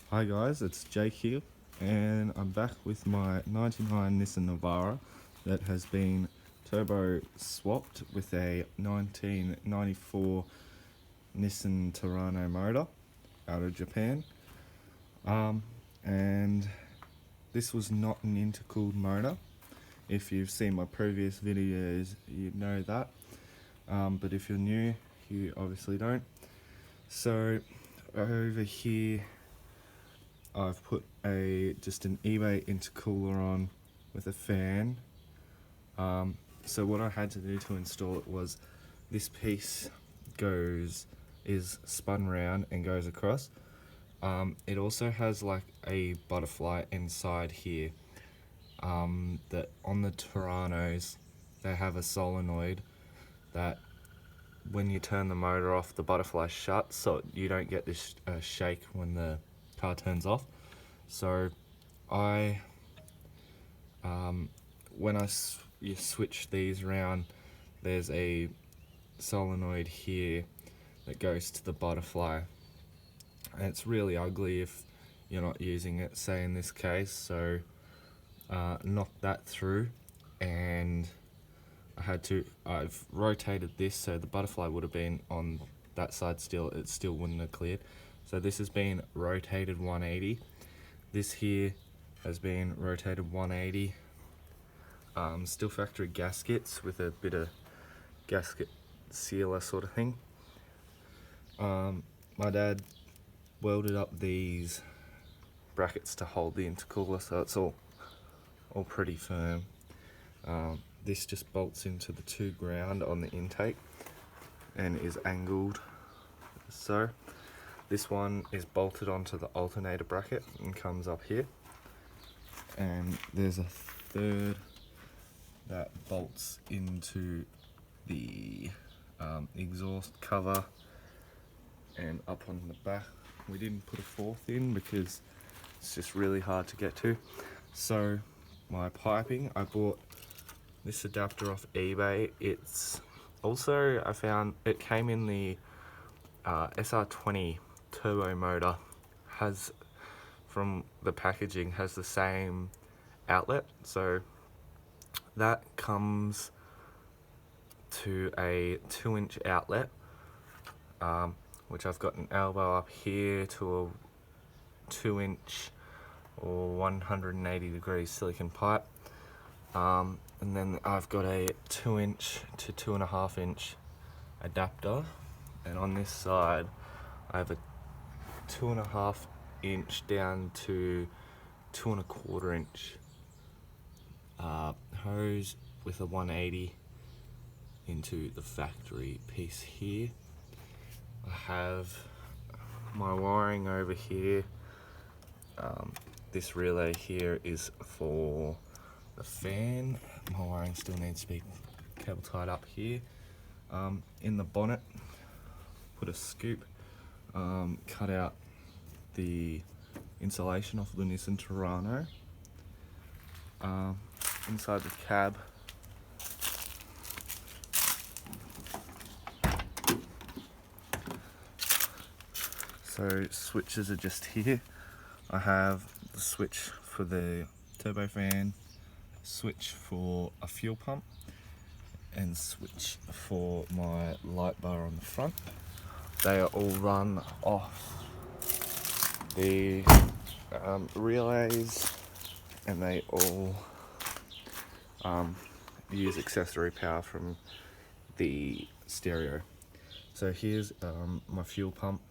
Hi guys, it's Jake here, and I'm back with my 99 Nissan Navara that has been turbo swapped with a 1994 Nissan Terrano motor out of Japan. And this was not an intercooled motor. If you've seen my previous videos, you know that. But if you're new, you obviously don't. So over here I've put just an eBay intercooler on with a fan. So what I had to do to install it was this piece is spun round and goes across. It also has like a butterfly inside here. That on the Terranos they have a solenoid that when you turn the motor off, the butterfly shuts, so you don't get this shake when the car turns off. So when you switch these around, there's a solenoid here that goes to the butterfly, and it's really ugly if you're not using it, say in this case. So knocked that through, and I've rotated this so the butterfly would have been on that side still, it still wouldn't have cleared. So this has been rotated 180. This here has been rotated 180. Still factory gaskets with a bit of gasket sealer sort of thing. My dad welded up these brackets to hold the intercooler, so it's all pretty firm. This just bolts into the two ground on the intake and is angled. So this one is bolted onto the alternator bracket and comes up here, and there's a third that bolts into the exhaust cover and up on the back. We didn't put a fourth in because it's just really hard to get to. So my piping, I bought this adapter off eBay. It's also, I found it came in the SR20 turbo motor, has, from the packaging, has the same outlet. So that comes to a 2-inch outlet, which I've got an elbow up here to a 2-inch or 180 degree silicon pipe, and then I've got a 2-inch to 2.5-inch adapter, and on this side I have a 2.5-inch down to 2.25-inch hose with a 180 into the factory piece here. I have my wiring over here. This relay here is for the fan. My wiring still needs to be cable tied up here. In the bonnet, put a scoop, cut out the insulation off the Nissan Terrano. Inside the cab, so switches are just here. I have the switch for the turbofan, switch for a fuel pump, and switch for my light bar on the front. They are all run off the relays, and they all use accessory power from the stereo. So here's my fuel pump.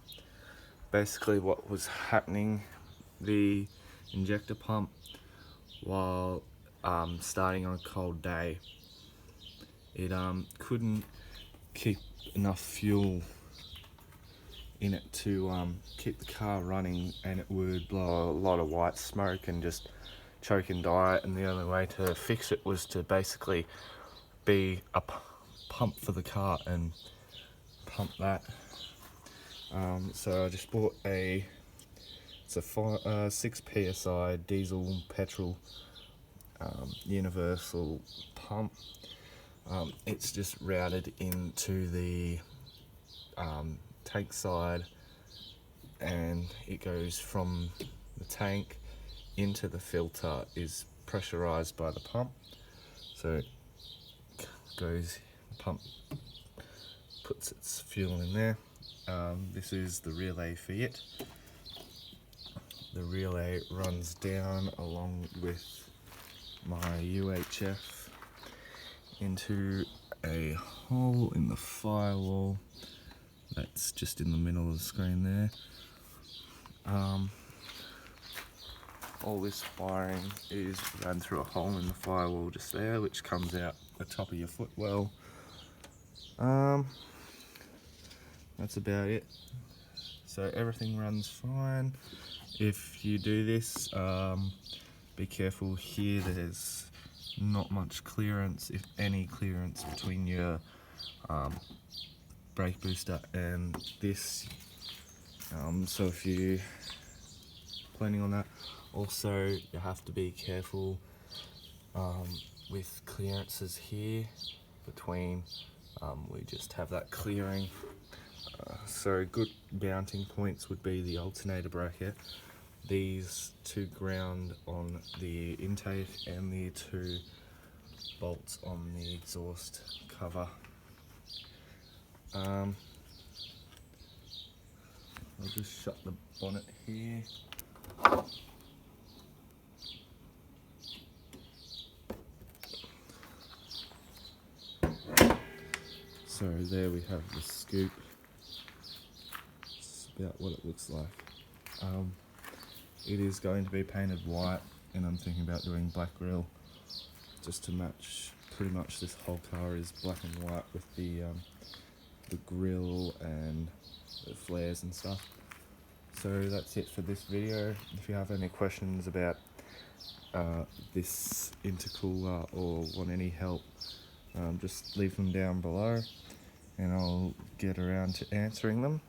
Basically what was happening, the injector pump, while starting on a cold day, it couldn't keep enough fuel in it to keep the car running, and it would blow a lot of white smoke and just choke and die. And the only way to fix it was to basically be a pump for the car and pump that. So I just bought it's a 6 psi diesel petrol universal pump. It's just routed into the tank side and it goes from the tank into the filter is pressurized by the pump. So it goes, the pump puts its fuel in there. This is the relay for it. The relay runs down along with my UHF into a hole in the firewall that's just in the middle of the screen there. All this wiring is run through a hole in the firewall just there, which comes out the top of your footwell. That's about it. So everything runs fine. If you do this, be careful here. There's not much clearance, if any clearance, between your brake booster and this. So if you're planning on that, also you have to be careful with clearances here between. We just have that clearing. So good mounting points would be the alternator bracket, these two ground on the intake, and the two bolts on the exhaust cover. I'll just shut the bonnet here. So there we have the scoop. It's about what it looks like. It is going to be painted white, and I'm thinking about doing black grille just to match. Pretty much this whole car is black and white with the grille and the flares and stuff. So that's it for this video. If you have any questions about this intercooler or want any help, just leave them down below and I'll get around to answering them.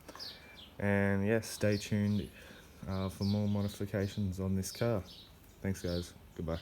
And yes, stay tuned for more modifications on this car. Thanks guys, goodbye.